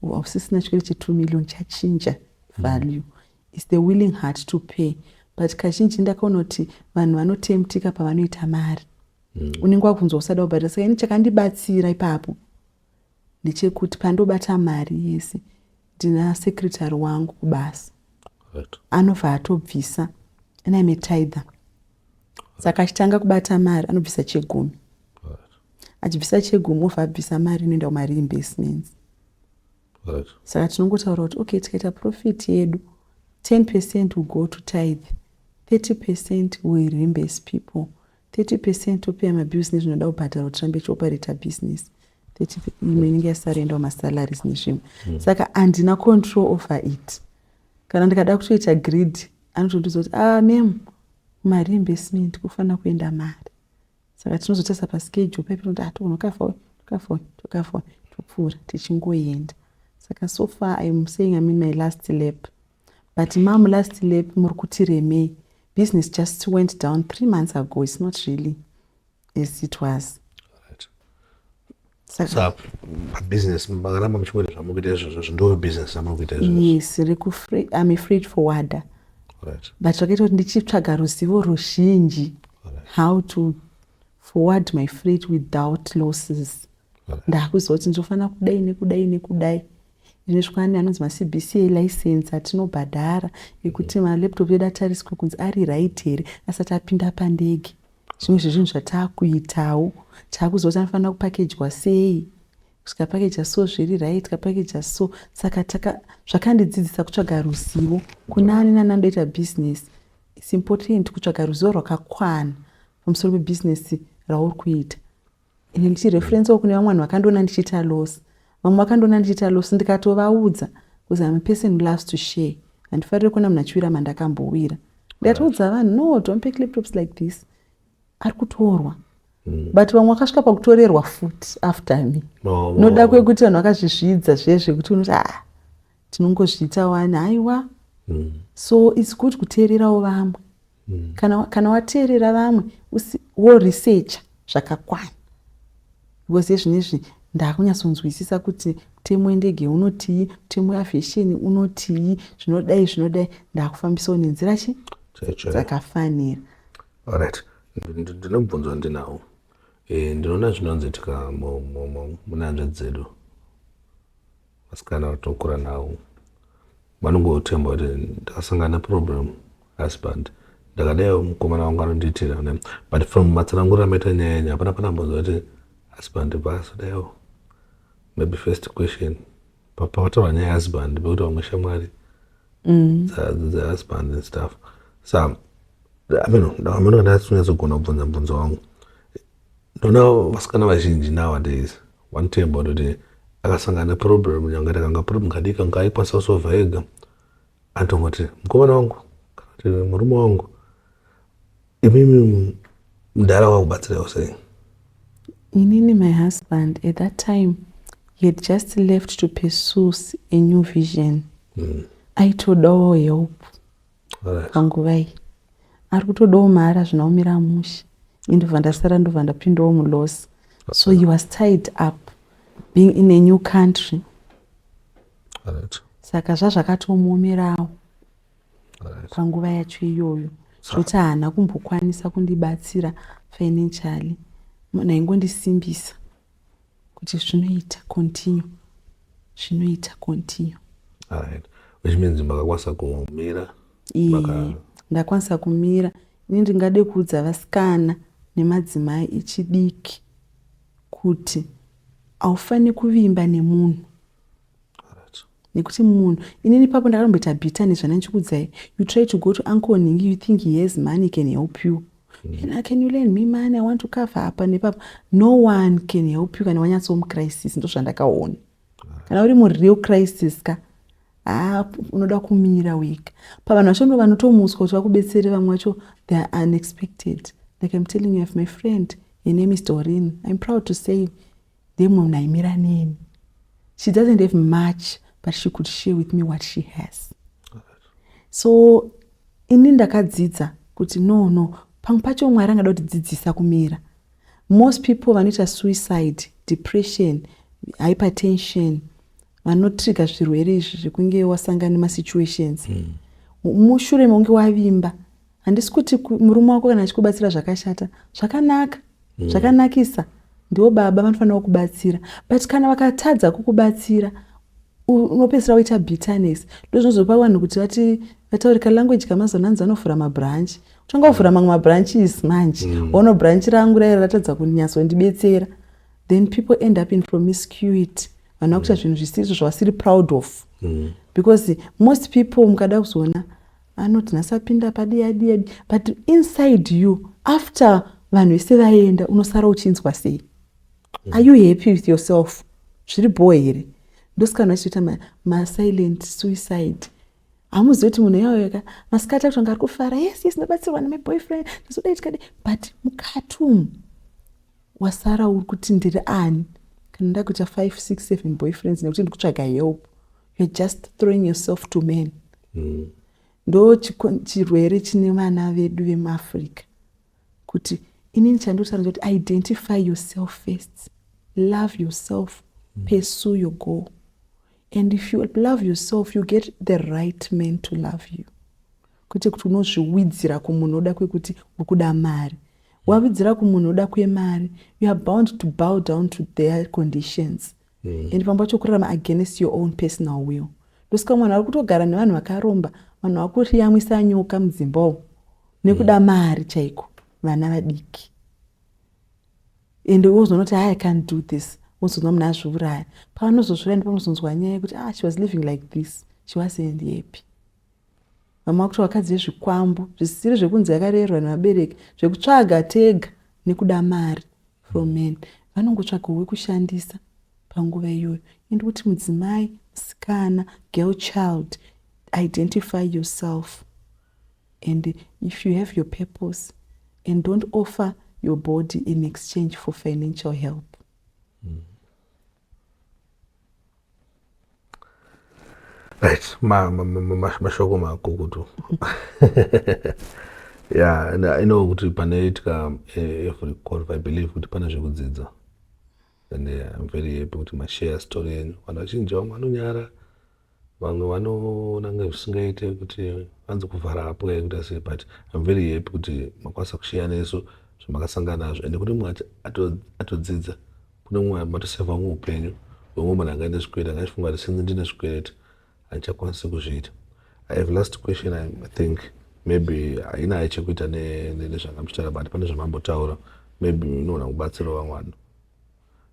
usisina chikwereti che 2 million chachinja value. It's the willing heart to pay. But kazhinji ndakaona kuti vanhu vanotemptika pavanoita mari. Unenge wakunzwa usada kubhadhara. Saka ini chakandibatsira ipapo ndechekuti pandobata mari yese ndina secretary wangu kubasa. Anobva atobvisa, and I'm a tither. Saka achitanga kubata mari anobvisa $10. Achibvisa $10 obva abvisa mari inoenda kumari-investments. Saka tinongotaura kuti okay, tikaita profit yedu 10% will go to tithe, 30% will reimburse people, 30% topay mabusiness zvinoda kubhadhara kuti tirambe chioperata business, 30% imwe inenge yasarenda masalaries nezvimwe. Saka handina control over it. Kana ndikada kutoita greed anotondiudza kuti ma'am, mari-investment kufanira kuenda mari. Saka tinozotasa paschedule paipi tokafa topfuura tichingoenda. Saka so far I'm saying I'm in my last lap. But mom, last lap muri kutiremei. Business just went down 3 months ago. It's not really as it was. So business magaramba mchimwe zvamukuita izvozvo ndo business zvamukuita izvozvo. Yes, I'm a freight forwarder. But zvakaita kuti ndichitsvaga ruzivo ruzhinji how to forward my freight without losses. Ndakuziva kuti ndinofanira kudai nekudai. Zvinesvikana anonzi ma-CBCA license atinobhadhara ekuti malaptop yedu atariswe kunzi ari right here asati apinda pandege. Zvimwe zvezvinhu zvatakuitawo takuziva kuti anofanira kupakejwa sei, tikapakejwa so zviri right, tikapakejwa so. Saka zvakandidzidzisa kutsvaga ruzivo kunani nandoita business. It's important kutsvaga ruzivo rwakakwana pamusoro pebusiness rauri kuita. Ine ndichireferensawo kune vamwe vanhu vakandoona ndichiita loss. Vamwe vakandoona ndichiita loss ndikatovaudza because I'm a person who loves to share. Handifariri kuona munhu achiwira mandakambowira. Ndikatoudza vanhu, no, don't pick laptops like this. Ari kutorwa. But vamwe vakasvika pakutorerwa futi after me. Noda kwekuti vanhu vakazvizvidza zvezve kuti unoti tinongozviita wani haiwa. So it's good kuteererawo vamwe. Kana wateerera vamwe wo research zvakakwana. Because zvinezvi ndakunyatsonzwisisa kuti mutemo wendege unotii, mutemo weaviation unotii, zvinodai ndakufambisawo nenzira dzakafanira. Alright. Ndinobvunzwa ndinawo. Ndinoona zvinonzitika munhanja dzedu. Vasikana vatokura nawo. Vanongotemba kuti ndakasangana problem husband. Ndakadaiwo mukomana wangu anondiitira. But from matsanangura maita nyaya hapana panambonzwa kuti husband pasodaiwo. Maybe first question. Papa wataura nyaya husband bekuti vamwe shamwari. The husband and stuff. So ndameno ndatsonyadzogona kubvunza mubvunzo wangu. Ndona vasikana vazhinji nowadays vanotemba kuti akasangana problem yangati akanga problem kadika ngaikwanisa kusolva ega. Antongoti mukomana wangu kana kuti murume wangu imimi mudhara wakubatsirawo sei? Inini, my husband, at that time, he had just left to pursue a new vision. Aitodawo help. Panguva iyi. Ari kutodawo mari zvinaumira mushe. Indobva ndasara ndobva ndapindawo muloss. So he was tied up being in a new country. Saka zvazvakatomumirawo panguva yacho iyoyo. Zvoti haana kumbokwanisa kundibatsira financially. Naingondisimbisa kuti zvinoita continue. Alright. Which means makakwanisa kumira. Ndakwanisa kumira. Ini ndingade kuudza vasikana nemadzimai echidiki kuti aufani kuvimba nemunhu. Nekuti munhu, inini papo ndakamboita bita nezvana ndichikuudzai. You try to go to Uncle Ningi, you think he has money, can help you. Can you lend me money? I want to cover hapa nepapa. No one can help you kana wanyatso crisis. Ndo zvandakaona. Kana uri mu real crisis ka unoda kumira wega. Pavanhu vacho ndo vanotomuswa kuti vakubetsere vamwe vacho they are unexpected. Like I'm telling you, I have my friend, her name is Doreen. I'm proud to say demo naimira neni. She doesn't have much, but she could share with me what she has. So ini ndakadzidza kuti no pamwe pacho Mwari angada kutidzidzisa kumira. Most people vanoita suicide depression, hypertension, vanotrigger zvirwere izvi zvekunge wasangana nemasituations. Mushure mekunge wavimba, handisi kuti murume wako kana achikubatsira zvakashata, zvakanaka, zvakanakisa, ndiwo baba vanofanira kukubatsira. But kana vakatadza kukubatsira, unopedzisira waita bitterness. Ndozvinozopa vanhu kuti vataurika language kamazona anzi vanovhura mabranch. Uchanga wavhura mamwe mabranches manje. Ono branch rangu ratadza kunyatsondibetsera. Then people end up in promiscuity. Vanhu vakuita zvinhu zvisizvo zvavasiri proud of. Because most people mukada kuzoona anoti nasapinda padiya, but inside you, after vanhu vese vaenda, unosara uchinzwa sei? Are you happy with yourself? Zviri bore here. Ndosika vachiita silent suicide. Hamuzivi kuti munhu iyoyo masikati akuti ari kufara, yes, ndabatsirwa nemaboyfriend, ndazoda, but mukati umu wasara uri kuti ndiri ani? Kana ndakuita 5, 6, 7 boyfriends nekuti ndikutsvaga help. You're just throwing yourself to men. Ndo chirwere chine vana vedu vemuAfrica. Kuti inini chandotaura kuti identify yourself first. Love yourself. Pursue your goal. And if you love yourself, you get the right man to love you. Kuti unozviwidzira kumunhu oda kwekuti ukuda mari. Wawidzira kumunhu oda kwemari, you are bound to bow down to their conditions. And pamba chokurarama against your own personal will. Ndosika munhu ari kutogara nevanhu vakaromba, vanhu vakuyamwisa nyoka mudzimba nekuda mari chaiko, vana vadiki. And wozonoti I can't do this. Wozonwa munhu azviuraya. Pavanozozviraya ndipanozonzwa nyaya yekuti she was living like this. She wasn't happy. Mama kuti wakadzi vezvikwambu, zvisiri zvekunzi yakarerwa nevabereki, zvekutsvaga tega nekuda mari from men. Vanongotsvaga wekushandisa panguva iyoyo. Ende kuti mudzimai, musikana, girl child, identify yourself. And if you have your purpose, and don't offer your body in exchange for financial help. Right, mashoko makukutu. Yeah, and I know kuti panaitika every call, I believe kuti pana zvekudzidza. And I'm very happy kuti mashare story yenyu. Vanhu vachinji vamwe vanonyara, vamwe vanonanga zvisingaite kuti vanze kuvhara hapo kuti sei, but I'm very happy kuti makwanisa kushare nesu zvamakasangana nazvo. And kuti mumwe atodzidza, kune mumwe matoseva mumwe upenyu, vamwe munhu angaine zvikwereti, angachifunga kuti sinzi ndine zvikwereti, handichakwanisi kuzviita. I have last question, I think maybe haina haichekuita nezvangamuchitaura, but pane zvamambotaura, maybe inoona kubatsira vamwe vanhu.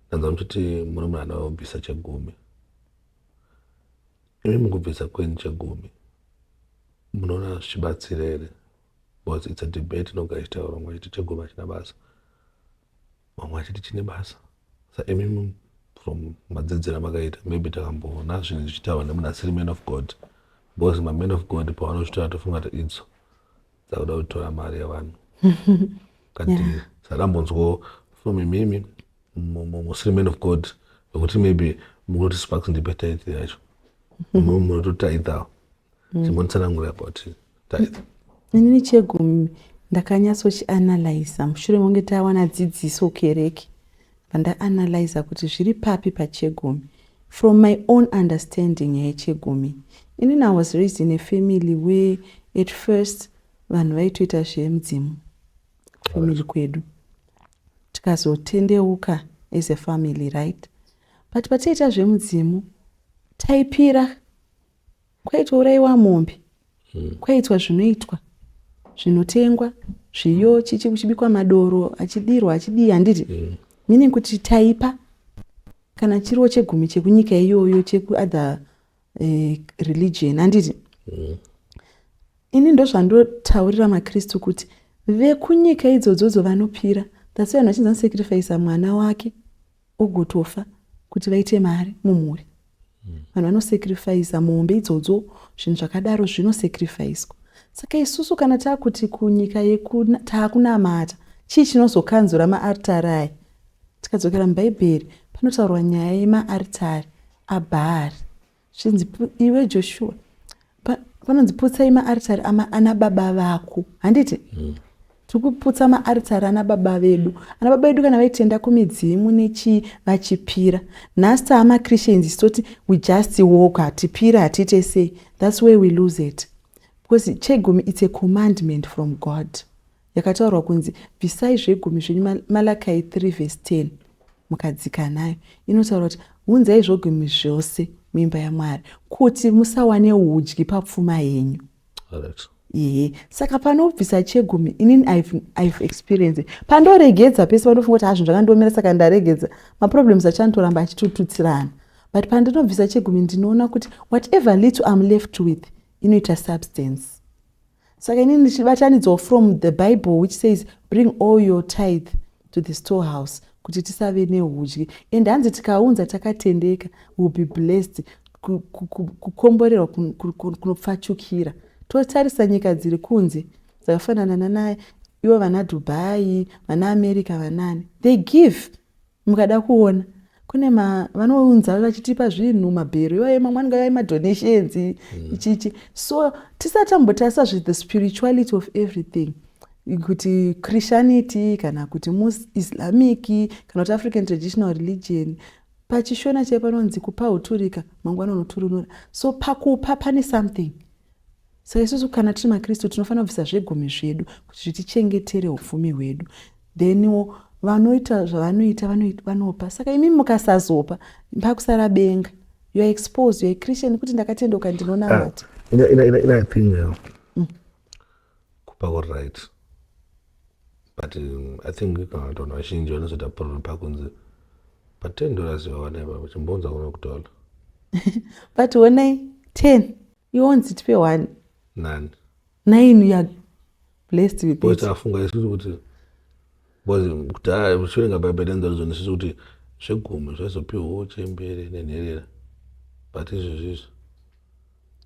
Ndanza muchiti muri munhu anobvisa chegumi. Imi mukubvisa kwenyu chegumi, munoona zvichibatsira here? Because it's a debate inoga ichitaura, vamwe vachiti chegumi hachina basa, vamwe vachiti chine basa. So imi from madzidziro amakaita, maybe takamboona zvinhu zvichitaurwa nemunhu asiri man of God. Because man of God pavanozvitaura tofunga kuti idzo dzakuda kutora mari yavanhu. Kati sadambonzwawo from imimi musiri man of God, nokuti maybe munoti Sparks ndipe tithe yacho, munototitha. Chimonitsanangura about tithe. Inini chegumi ndakanyatsochianalyza mushure mekunge tawana dzidziso kereke. Ndaanalyza kuti zviri papi pachegumi. From my own understanding yechegumi. Inini I was raised in a family where at first vanhu vaitoita zvemudzimu. Family kwedu. Tikazotendeuka as a family, right? But pataiita zvemudzimu, taipira, kwaitouraiwa mombe, kwaitwa zvinoitwa, zvinotengwa, zviyo, chichibikwa madoro, achidirwa, achidii, handiti? Meaning kuti taipa, kana chiriwo chegumi chekunyika iyoyo, cheku other religion, handiti? Ini ndo zvandotaurira maKristu kuti vekunyika idzodzo vanopira, that's why vanhu vachinza sacrifice mwana wake ogotofa kuti vaite mari mumhuri. Vanhu vanosacrifice mombe idzodzo, zvinhu zvakadaro zvinosacrificewa. Saka isusu kana takuti kunyika taakunamata, chii chinozokanzura maaritari aya? Tikadzokera mubhaibheri panotaurwa nyaya yemaaritari aBhaari. Zvinzi iwe Joshua, panonzi putsai maaritari ana baba vako, handiti? tikuputsa maaritari ana baba vedu. Ana baba vedu kana vaitenda kumidzimu nechi vachipira. Nhasi taama Christians toti we just walk, hatipira hatite sei. That's where we lose it. Because chegumi, it's a commandment from God. Yakataurwa kunzi bvisai zvegumi zvenyu, Malachi 3:10 mukadzika nayo. Inotaura kuti unzai zvegumi zvose muimba yaMwari kuti musawane udyi papfuma yenyu. Saka panobvisa chegumi, inini I've experienced. Pandoregedza pese panofunga kuti hazvo zvakandomira saka ndaregedza, maproblems achantoramba achitututsirana. But pandinobvisa chegumi ndinoona kuti whatever little I'm left with inoita substance. Saka inini ndichibatanidzwa from the Bible which says bring all your tithe to the storehouse kuti tisave neudyi. And hanzi tikaunza takatendeka, will be blessed, kukomborerwa kunopfachukira. Totarisa nyika dziri kunze dzakafanana naye, ivo vana Dubai, vana America, vanani, they give. Mukada kuona kune vanounza vachitipa zvinhu, mabhero iwaye, mamwe anenge donations ichichi. So tisatambotasa the spirituality of everything, kuti Christianity kana kuti Islamic kana kuti African traditional religion, pachishona chepanonzi kupa uturika mangwana unoturunura. So pakupa pane something. Saka isusu kana tiri maKristu tinofanira kubvisa zvegumi zvedu kuti zvitichengetere upfumi hwedu. Then vanoita zvavanoita vanopa. Saka imi mukasazopa mpakusara benga, you are exposed, you are a Christian, kuti ndakatendoka ndinoona vati. Ina thing kupa right. But I think kana tono vazhinji vanozoita problem pakunzi but $10 yawaneba chimbonza kuno kutola. But onai 10 you won't sit pay 1 9 you are blessed with but it. afunga isusu kuti bozi kudhaya mushorenga Bible ndozona isusu kuti zvegumi zvazopiwa chembere nenherera, but izvozvo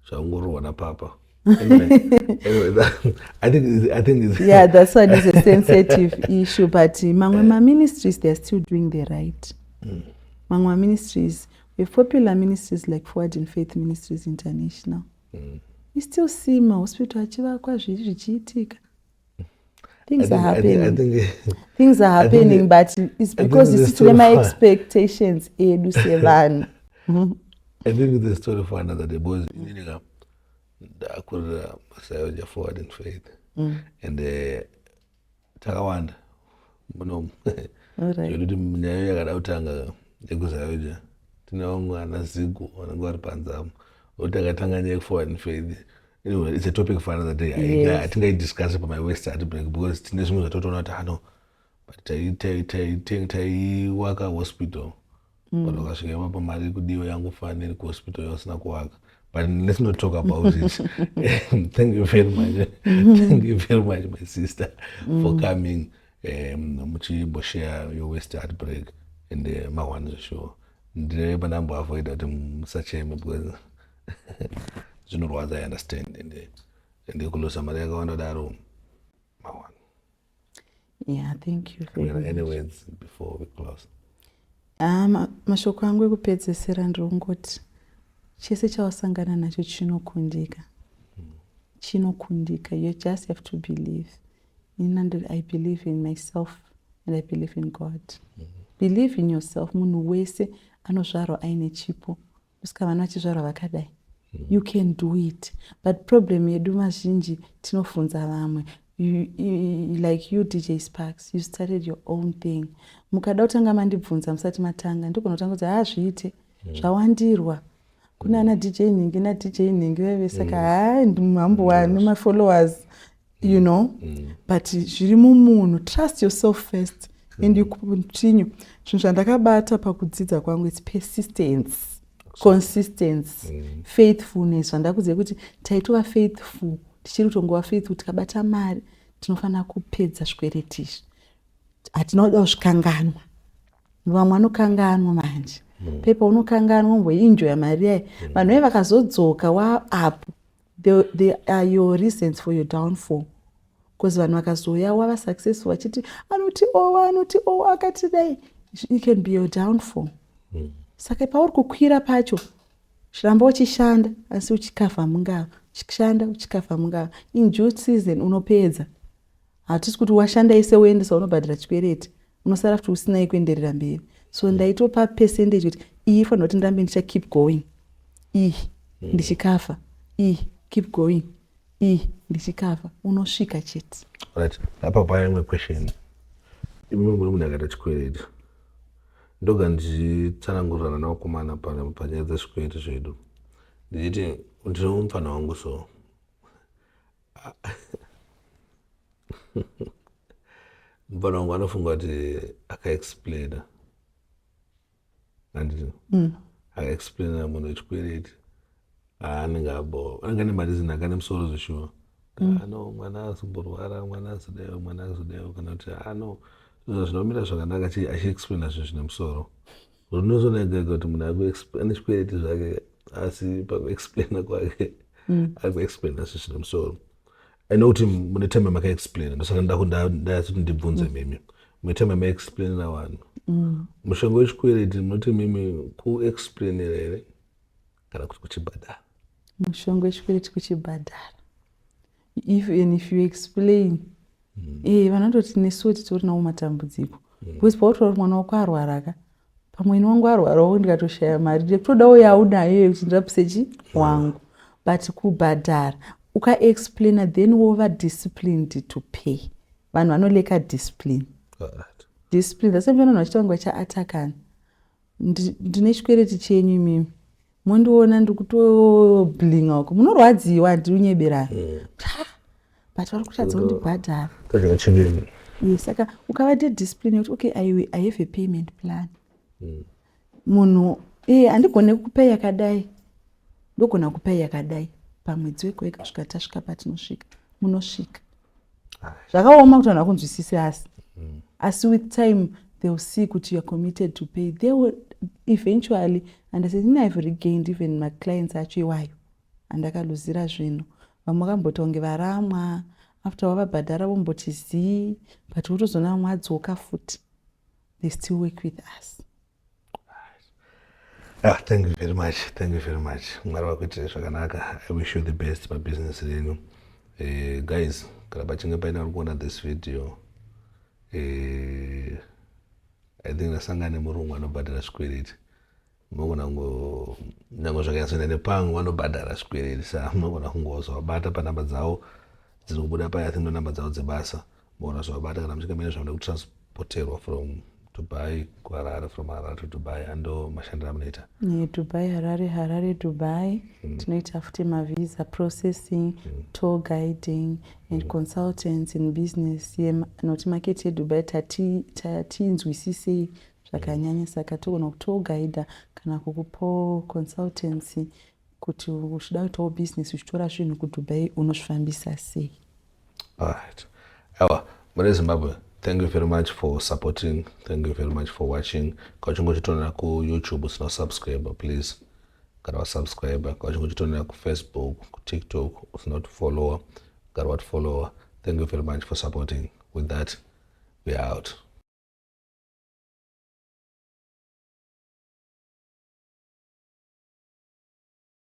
zvaungorwa napapa. Anyway, I think it's yeah, that's why it's a sensitive issue. But mamwe ministries, they're still doing the right. Mamwe ministries, we have popular ministries like Forward in Faith Ministries International. We still see mahospital achivakwa zvichiitika. Things are happening. Things are happening, but it's because it's my expectations. Edu sevan. I think the story for another day was I could say Forward in Faith, and takawanda muno yodi mnyayo yakadautanga yekuzayoja tinaongana zigu wanangwari panzamu utakatanganya Forward in Faith. Anyway, it's a topic for another day. Yes. I think I discussed it for my Worst Heartbreak because tine zvimwe zvatotona kuti hano but taiwaka hospital but wakasvika ipapo mari kudiwa yangu faniri kuhospital yosina kuwaka. But let's not talk about it. Thank you very much. Thank you very much, my sister, for coming. Muchimbo share your Worst Heartbreak in the Mawan's show. Ndeba nambo avoid that musacheme because you know what I understand in the Kulusa Maria Daro Mawan. Yeah, thank you very much. Any words before we close? Mashoko angu ekupedzesera ndongoti chese chawasangana nacho chinokundika. Chinokundika. You just have to believe. I believe in myself and I believe in God. Believe in yourself. Munhu wese anozvarwa aine chipo. Usika vana vachizvarwa vakadai. You can do it. But problem yedu mazhinji tinofunza vamwe. Like you DJ Sparks, you started your own thing. Mukada utanga mandibvunza musati matanga ndokunotanga kuti zviite zvawandirwa. Kuna ana DJ ningi na DJ ningi veve saka ndimambo wanu my followers, you know. But zviri mumunhu, trust yourself first and you continue. Zvinhu zvandakabata pakudzidza kwangu it's persistence, consistency, faithfulness. Zvandakuziva kuti taitova faithful, tichiri kutongova faithful tikabata mari tinofanira kupedza zvikwereti izvi. Hatinoda zvikanganwa. Vamwe vanokanganwa manje. Pepa unokanganwa umboenjoya mari yayo. Vanhu vaye vakazodzoka waapo. They are your reasons for your downfall. Because vanhu vakazoya wava successful vachiti anoti akati dai. It can be your downfall. Saka pauri kukwira pacho shiramba uchishanda asi uchikafa mungava. Uchishanda uchikafa mungava. In due season unopedza. hatisi kuti washanda ise woendesa unobhadhira chikwereti, unosara futi usinai kuenderera mberi. So ndaitopa percentage kuti iyi fanira kuti ndirambe ndicha keep going, iyi ndichikafa, iyi keep going, iyi ndichikafa, unosvika chete. Right. Apa paya imwe question. Imwe muri munhu akaita chikwereti. Ndoga ndichitsanangurirana nawakomana panyaya dzezvikwereti zvedu. Ndichiti ndine mufana wangu so. Mufana wangu anofunga kuti akaexplaina. Handiti? Akaexplaina munhu wechikwereti. Anenge ane marizini akane musoro zveshuwa. No, mwana azomborwara, mwana azodeo, kana kuti no, zvinomira zvakanaka achiexplaina zvinhu zvine musoro. Unozonanga kuti munhu ane chikwereti zvake asi pakuexplaina kwake akuexplaina zvinhu zvine musoro. I know kuti mune time makaexplaina, ndosaka ndayati kuti ndibvunze mimi. Mune time maexplainira vanhu. Mushonga wechikwereti munoti mimi kuexplainira here kana kuti kuchibhadhara? Mushonga wechikwereti kuchibhadhara. Even if you explain, vanototi nesuwo titori nawo matambudziko. Because pautora kuti mwana wako arwara pamweni wangu arwarawo ndikatoshaya mari ndekutodawo yaunayo kuti ndirapise wangu. But kubhadhara ukaexplaina then wova disciplined to pay. Vanhu vanoleka discipline. Discipline that's vanhu vachitangwa chaatakana. Ndine chikwereti chenyu imimi. Mondiona ndikutoblinga uko munorwadziwa handiunyeberana. But vari kutadza kundibhadhara. Saka ukavati discipline kuti okay, I have a payment plan. Munhu handigone kupay yakadai, ndogona kupay yakadai pamwedzi wega wega kusvika tasvika patinosvika, munosvika. Zvakaoma kuti vanhu vakunzwisise asi with time they will see kuti you are committed to pay. They will eventually understand. I've regained even my clients acho iwayo andakaluzira zvinhu. Vamwe vakambotonge varamwa after wavabhadhara vombotizii, but utozona mwadzoka futi. They still work with us. Thank you very much. Thank you very much. Mwari wakuitire zvakanaka. I wish you the best pabusiness renyu. Guys, kana pachinge paina uri kuona this video, I think ndasangana nemurungu anobhadhara zvikwereti. Munogona nyange zvakanyatsoenda nepangu vanobhadhara zvikwereti. Saka munogona kungozovabata panhamba dzavo dziri kubuda paya, I think namba dzavo dzebasa. Munogona kuzovabata kana muchinge maine zvavanoda kutransporterwa from Dubai kuHarare, from Harare to Dubai, ando mashandira munoita? Dubai, Harare, Dubai. Tinoita futi mavisa processing, tour guiding and consultants in business. Noti market yeDubai tatinzwisisei zvakanyanya, saka togona kutour guide kana kukupo consultancy kuti uchida kuitawo business uchitora zvinhu kuDubai unozvifambisa sei. Alright. Mune Zimbabwe, thank you very much for supporting. Thank you very much for watching. Kachungochitonera ku YouTube usina subscribe, please. Kana subscribe. Kachungochitonera ku Facebook, ku TikTok usina follower. Kana follower. Thank you very much for supporting. With that, we are out.